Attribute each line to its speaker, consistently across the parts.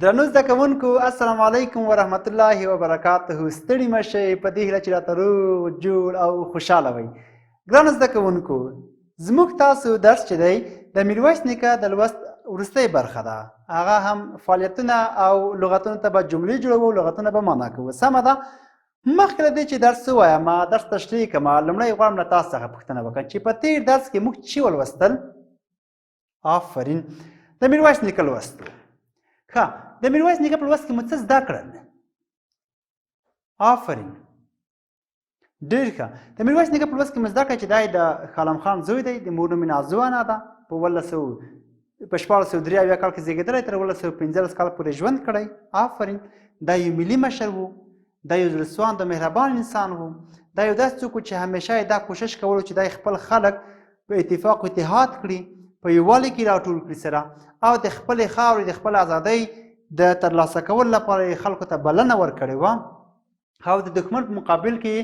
Speaker 1: درنو زده کوونکو السلام علیکم ورحمت الله وبرکاته. ستړي مه شئ په دې هیله چې راته روغ جوړ او خوشحاله وئ. ګرانو زده کوونکو، زموږ تاسو درس چې دی د میرویس نیکه د لوست وروستۍ برخه ده. هغه هم فعالیتونه او لغتونو ته به جملې جوړوو، لغتونه به معنا کوو. سمه ده؟ مخکې له دې چې درس ووایم، درس تشریح کړم، لومړی غواړم له تاسو څخه پوښتنه وکړم چې په تېر درس کې موږ چې ولوستل؟ آفرین، د میرویس نیکه لوست. ښه، د میرویس نیکه په لوست کې مو څه زده کړل؟ آفرین، ډېر ښه. د میرویس نیکه په لوست کې مو زده کړه چې دی د خالم خان زوی دی، د مور نوم یې نازو انا ده. په 1683 کال کې زېږېدلی، تر 1615 کال پورې ژوند کړی. آفرین، دا یو ملي مشر و، دا یو زړهسواند او مهربان انسان و. دا یو داسې څوک و چې همیشه یې دا کوشش کولو چې دی خپل خلک په اتفاق و اتحاد کړي، په یووالي کې راټول کړي سره، او د خپلې خاورې د خپل ازادۍ د ترلاسه کولو لپاره یې خلکو ته بلنه ورکړې وه، او د دښمن په مقابل کې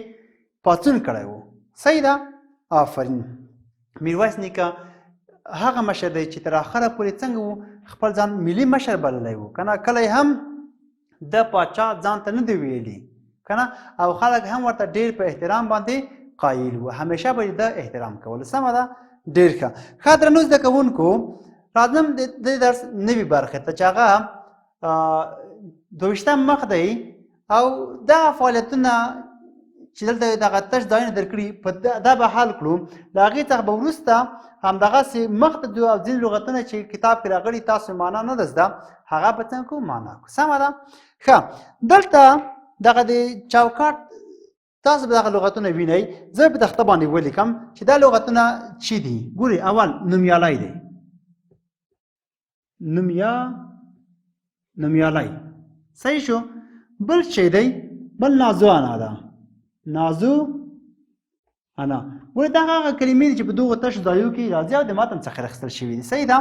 Speaker 1: پاڅون کړی و. صحیح ده؟ آفرین. میرویس نیکه هغه مشر دی چې تر اخره پورې څنګه و، خپل ځان ملي مشر بللی و، که نه؟ کله هم د پاچا ځان ته نه دی ویلي، که نه؟ او خلک هم ورته ډېر په احترام باندې قایل و، همیشه به یې د احترام کولو. سمه ده؟ ډېر ښه. ښه درنو زده کوونکو، راځم د دې درس نوي برخې ته چې هغه 22 مخ دی، او دغه فعالیتونه چې دلته دغه تش ځایونه درکړي دا به حل کړو. له هغې څخه به وروسته همدغسې مخ ته ځو او ځینې لغتونه چې کتاب کې راغلي تاسو معنا نه ده زده، هغه به څنګه کوو؟ معنا کړو. سمه ده؟ ښه، دلته دغه د چوکاټ تاسو به دغه لغتونه وینئ. زه په تخته باندې ولیکم چې دا لغتونه چی دي. ګورئ، اول نومیالی دی، نومیالی. صحیح شو. بل شی دی، بل نازو انا ده، نازو انا. ګورئ، دا هغه کلمې دي چې په دغو تشو ځایو کې راځي او د متن څخه راخیستل شوي دي. صحیح ده؟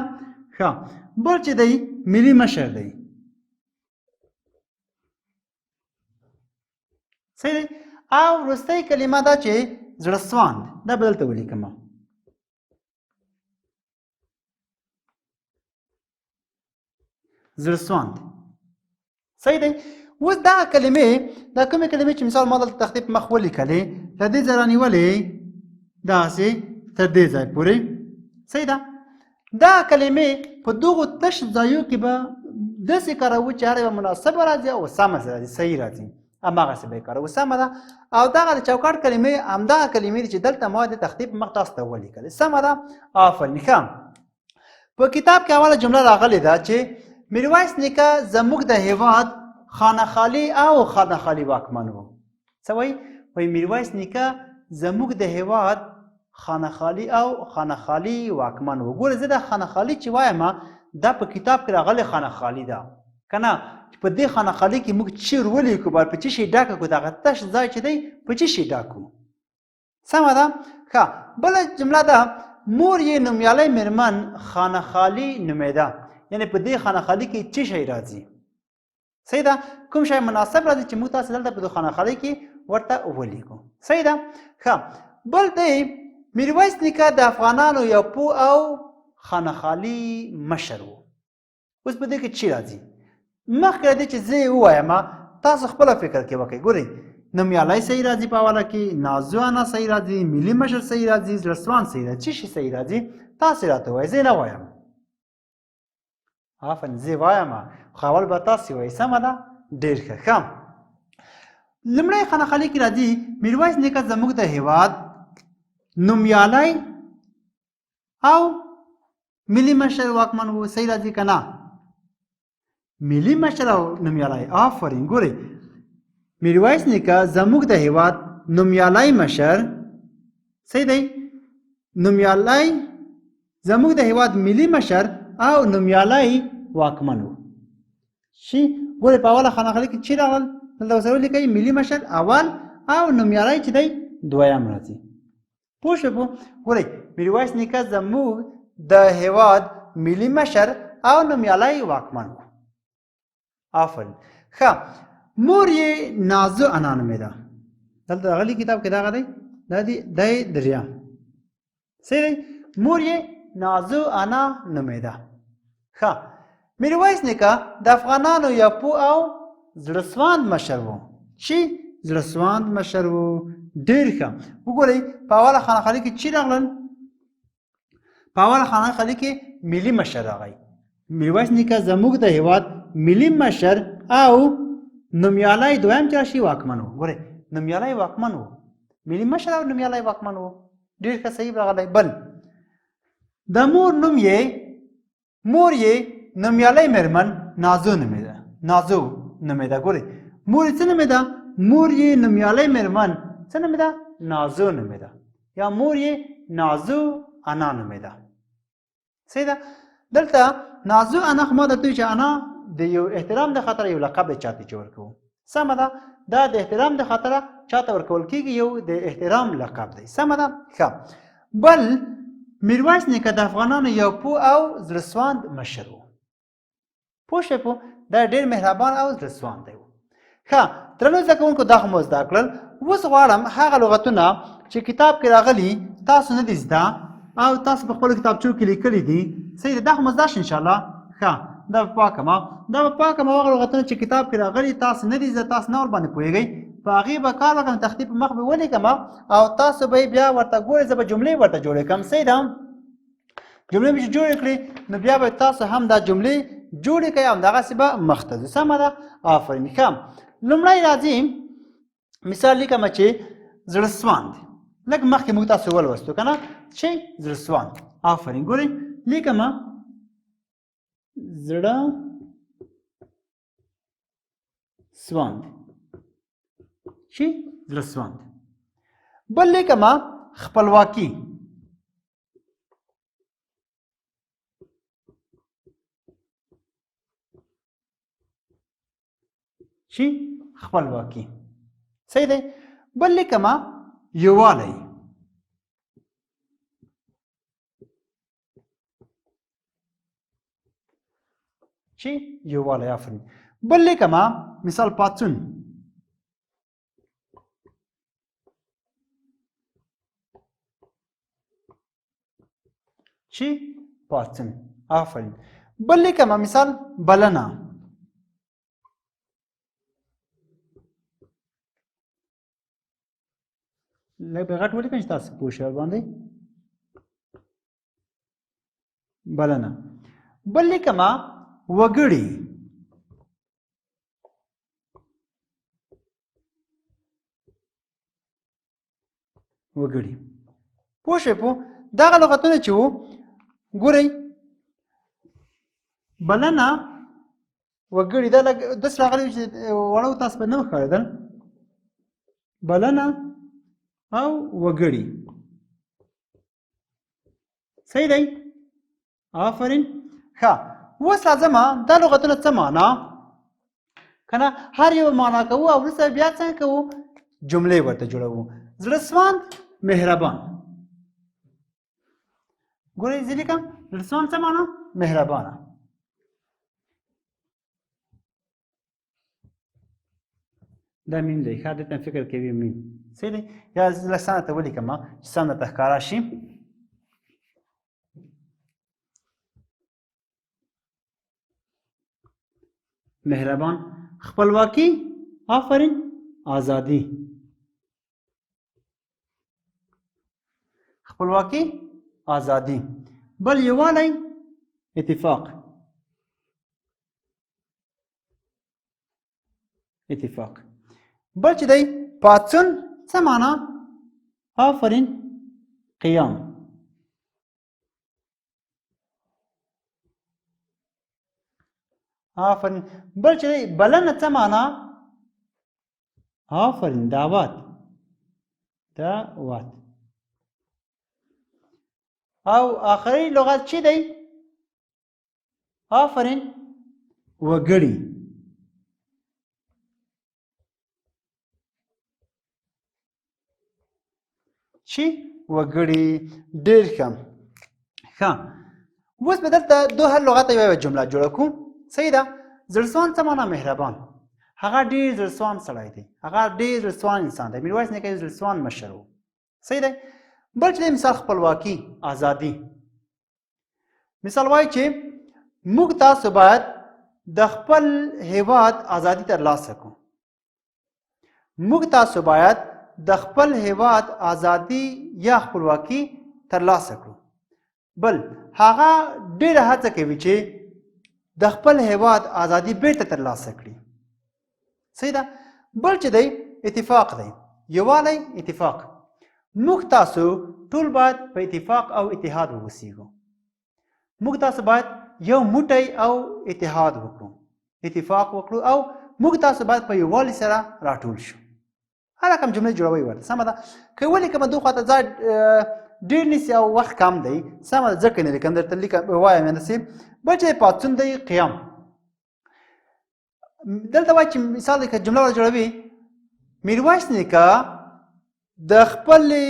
Speaker 1: ښه. بل چې دی ملي مشر دی. صحیح دی؟ او وروستۍ کلمه ده چې زړهسواند، دا به دلته ولیکم. زړهسواند. صحیح دی؟ اوس دغه کلمې، دا کومې کلمې چې مثال ما دلته تختې په مخ ولیکلې، له دې ځای رانیولې داسې تر دې ځای پورې. صحیح ده؟ دا کلمې په دغو تش ځایو کې به داسې کاروو چې هر یوه مناسبه راځي او سمه راځي، صحیح راځي، هماغسې به یې کاروو. سمه ده؟ او دغه د چوکاټ کلمې همدغه کلمې دي چې دلته ما د تختې په مخ تاسو ته ولیکلې. سمه ده؟ آفرین. ښه، په کتاب کې اوله جمله راغلې ده چې میرویس نیکه زموږ د هېواد خانهخالي او خانهخالي واکمن و. څه وایي؟ وایي میرویس نیکه زموږ د هېواد خانهخالي او خانهخالي واکمن و. ګوره، زه دا خانهخالي چې وایم دا په کتاب کې راغلې خانهخالي ده، که نه؟ په دې خانهخالي کې موږ چې ولیکو، باید په څه شي ډاکه کړو، دغه تش ځای چې دی په څه شي ډاکو. سمه ده؟ ښه. بله جمله ده، مور یې نومیالی میرمن خانهخالي نومېده. یعنې په دې خانهخالي کې څه شی راځي؟ صحیح ده؟ کوم شی مناسب راځي چې موږ تاسو دلته په دې خانهخالي کې ورته ولیکو. صحیح ده؟ ښه. بل دی، میرویس نیکه د افغانانو یو پوه او خانهخالي مشر و. اوس په دې کې څه راځي؟ مخکې له دې چې زه یې ووایم، تاسو خپله فکر کې وکړئ. ګورئ، نومیالی صحیح راځي په اوله کې، نازو انا صحیح راځي، ملي مشر صحیح راځي، زړهسواند صحیح راځي. څه شي صحیح راځي؟ تاسو راته ووایئ، زه نه وایم. آفرین، زه وایم، خو اول به تاسې وایئ. سمه ده؟ ډېر ښه. ښه، لومړی خانهخالي کې راځي میرویس نیکه زموږ د هېواد نومیالی او ملي مشر واکمن و. صحیح راځي که نه؟ ملي مشر او نومیالی. آفرین. ګورئ، میرویس نیکه زموږ د هېواد نومیالی مشر. صحیح دی؟ نومیالی زموږ د هېواد ملي مشر او نومیالی واکمن و. شي، ګورئ، په اوله خانهخالي کې چې راغلل، دلته ورسره ولیکئ ملي مشر اول او نومیالی چې دی دویم راځي. پوه شوې؟ ګورئ، میرویس نیکه زموږ د هېواد ملي مشر او نومیالی واکمن و. آفرین. ښه، مور یې نازو انا نومېده. دلته راغلي کتاب کې دغه دی، دا دی دریم. صحیح دی؟ مور یې نازو انا نومېده. ښه، میرویس نیکه د افغانانو یو پوه او زړهسواند مشر و. چې زړهسواند مشر و. ډېر ښه. وګورئ په اوله خانقالي کې چې راغلل؟ په اوله خانقالي کې ملي مشر راغی. میرویس نیکه زموږ د هېواد ملي مشر او نومیالی دویم چې راشي واکمن و. ګورئ نومیالی واکمن و. ملي مشر او نومیالی واکمن و. ډېر ښه صحیح راغلی. بل د مور نوم یې نومیالی مېرمن نازو نومېده. نازو نومېده. ګورئ مور یې څه نومېده؟ مور یې نومیالی مېرمن څه نومېده؟ نازو نومېده. یا مور یې نازو انا نومېده. صحیح ده. دلته نازو انا خو ما درته ویل چې انا د یو احترام د خاطره یو لقب دی چاته چې ورکوو. سمه ده. دا د احترام د خاطره چاته ورکول کېږي یو د احترام لقب دی. سمه ده. ښه. بل میرویس نیکه د افغانانو یو پوه او زړهسواند مشر و. پوه شوې پوه دا ډېر مهربان او زړهسواند دی. ښه درنو زده کوونکو دا خو مو زده کړل. اوس غواړم هغه لغتونه چې کتاب کې راغلي تاسو نه دي زده او تاسو په خپلو کتابچو کې لیکلي دي. صحیح ده. دا خو مو زده شي انشاءالله. ښه دا به پاکمه هغه لغتونه چې کتاب کې راغلي تاسو نه دي زده، تاسو نه ورباندې پوهېږئ، په هغې به کار وکړم، تختې په مخ به ولیکم او تاسو به یې بیا ورته ګورئ. زه به جملې ورته جوړې کړم. صحیح ده. جملې به چې جوړې کړې نو بیا به تاسو هم دا جملې جوړې کړئ او همدغسې به مخ ته ځو. سمه ده. آفرین. ښه لومړی راځي مثال لیکمه چې زړهسواند. لږ مخکې موږ تاسو ولوستو که نه چې زړهسواند. آفرین. ګورئ لیکمه زړهسواند چې زړهسواند. بل لیکمه خپلواکي. چې خپلواکي. صحیح دی. بل لیکمه یووالی. چې یووالی. آفرین. بل لیکمه مثال پاڅون. چې پاڅون. آفرین. بل لیکمه مثال بلنه. لږ به غټ ولیکم چې تاسو پوه شئ ورباندې. بلنه. بل لیکمه وګړي. وګړي. پوه شئ پوه دغه لغتونه چې وو ګورئ بلنه وګړي دا لږ داسې راغلي چې وړو تاسو به نه ښکارېدل. بلنه او وګړي. صحیح دی. آفرین. ښه اوس راځم دا لغتونه څه معنا که نه هر یو معنا کوو او وروسته بیا څنګه کوو جملې ورته جوړوو. زړهسواند مهربان. ګورئ زه لیکم زړهسواند څه معنا؟ مهربانه. دا میم دی. ښه دلته فکر کوي میم. صحیح دی. یا لږ سم درته ولیکم چې سم درته ښکاره شي. مهربان. خپلواکي. آفرین. آزادي. خپلواکي آزادي. بل یووالی اتفاق. اتفاق. بل چې دی پاڅون څه معنا؟ آفرین. قیام. آفرین. بل چې دی بلنه څه معنا؟ آفرین. دعوت. دعوت. او آخری لغت چې دی؟ آفرین. وګړي. چې وګړي. ډېر ښه. ښه اوس به دلته دوه لغته یوه جمله جوړه کړو. صحیح ده. زړهسواند څه معنا؟ مهربان. هغه ډېر زړهسواند سړی دی. هغه ډېر زړهسواند انسان دی. میرویس نیکه یو زړهسواند مشر و. صحیح دی. بل چې دی مثال خپلواکي. آزادي. مثال وایي چې موږ تاسو باید د خپل هیواد ازادي ترلاسه کړو. موږ تاسو باید د خپل هیواد ازادي یا خپلواکي ترلاسه کړو. بل هغه ډېره هڅه کوي چې د خپل هیواد ازادي بیرته ترلاسه کړي. صحیح ده. بل چې دی اتفاق دی، یووالی، اتفاق. موږ تاسو ټول باید په اتفاق او اتحاد ووسیږو. موږ تاسو باید یو موټی او اتحاد وکړو، اتفاق وکړو او موږ تاسو باید په یووالي سره راټول شو. هر رقم جملې جوړوي ورته سمه ده. که ولیکم دو خواته ځای ډېر نیسي او وخت کم دی سمه ده، ځکه نه لیکم درته لیکم وایم یې نسي. بل چې پاڅون دی قیام. دلته وایي چې مثال دی که جمله ورته جوړوي، میرویس نیکه د خپلې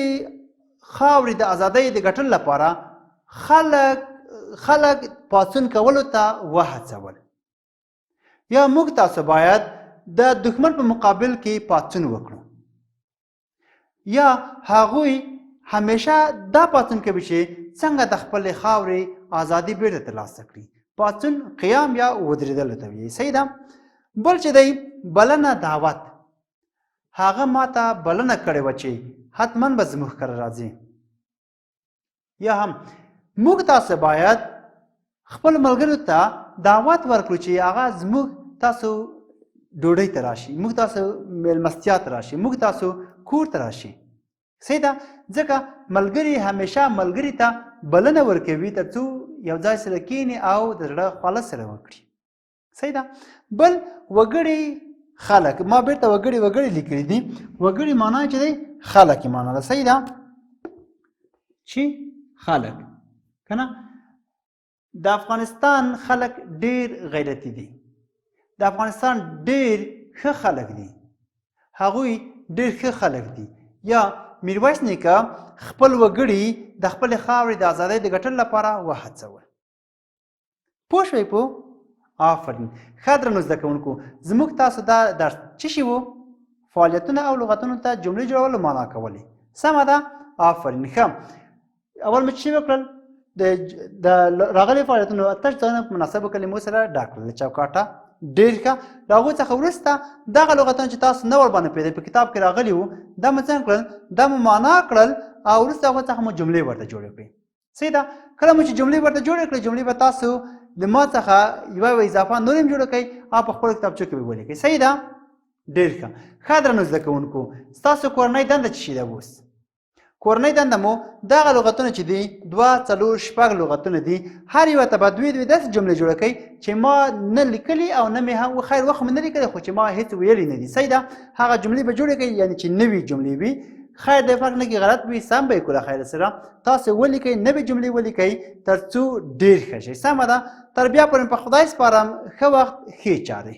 Speaker 1: خاورې د ازادۍ د ګټلو لپاره خلک پاڅون کولو ته وهڅول. یا موږ تاسو باید د دښمن په مقابل کې پاڅون وکړو. یا هغوی همیشه دا پاڅون کوي چې څنګه د خپلې خاورې ازادي بیرته ترلاسه کړي. پاڅون قیام یا ودرېدلو ته وایي. صحیح ده. بل چې دی بلنه، دعوت. هغه ماته بلنه کړې وه چې حتما به زموږ کره راځي. یا هم موږ تاسو باید خپل ملګرو ته دعوت ورکړو چې هغه زموږ تاسو ډوډۍ ته راشي، موږ تاسو میلمستیا ته راشي، موږ تاسو کور ته راشي. صحیح ده. ځکه ملګري همیشه ملګري ته بلنه ورکوي تر څو یو ځای سره کیني او د زړه خواله سره وکړي. صحیح ده. بل وګړي خلک، ما بیرته وګړي لیکلي دي. وګړي معنا چې دی خلک یې معنا ده. صحیح ده چې خلک که نه. د افغانستان خلک ډېر غیرتي دي. د افغانستان ډېر ښه خلک دي. هغوی ډېر ښه خلک دي. یا میرویس نیکه خپل وګړي د خپلې خاورې د ازادۍ د ګټلو لپاره وهڅول. پوه شوئ په؟ آفرین. ښه درنو زده کوونکو، زموږ تاسو دا درس څه شي و؟ فعالیتونه او لغتونو ته جملې جوړولو معنا کولې. سمه ده. آفرین. ښه، اول مې څه وکړل؟ د راغلي فعالیتونو اتش ځایونه په مناسبو کلمو سره ډک کړل. د چوکاټه ډېر ښه. د هغوی څخه وروسته دغه لغتونه چې تاسو نه ورباندې پوهېدئ په کتاب کې راغلي وو، دا مو څنګه کړل؟ دا مو معنا کړل او وروسته هغوی څخه مو جملې ورته جوړې کړئ. صحیح ده. کله مو چې جملې ورته جوړې کړئ، جملې به تاسو د ما څخه یوه اضافه نور هم جوړه کړئ او په خپلو کتابچو کې به ولیکئ. صحیح ده. ډېر ښه. ښه درنو زده کوونکو، ستاسو کورنۍ دنده څه شي ده اوس؟ کورنۍ دنده مو دغه لغتونه چې دي 2 4 6 لغتونه دي، هر یوه ته به دوې داسې جملې جوړه کړئ چې ما نه لیکلي او نه مې هم خیر وخت مې نه لیکلی خو چې ما هېڅ ویلي نه دي. صحیح ده. هغه جملې به جوړې کړئ یعنې چې نوې جملې وي. خیر دی، فرق نه کړي، غلط وي سم به یې کړو. خیر سره تاسو ولیکئ، نوې جملې ولیکئ تر څو ډېر ښه شي. سمه ده. تر بیا پورې په خدای سپارم. ښه وخت، ښې چارې.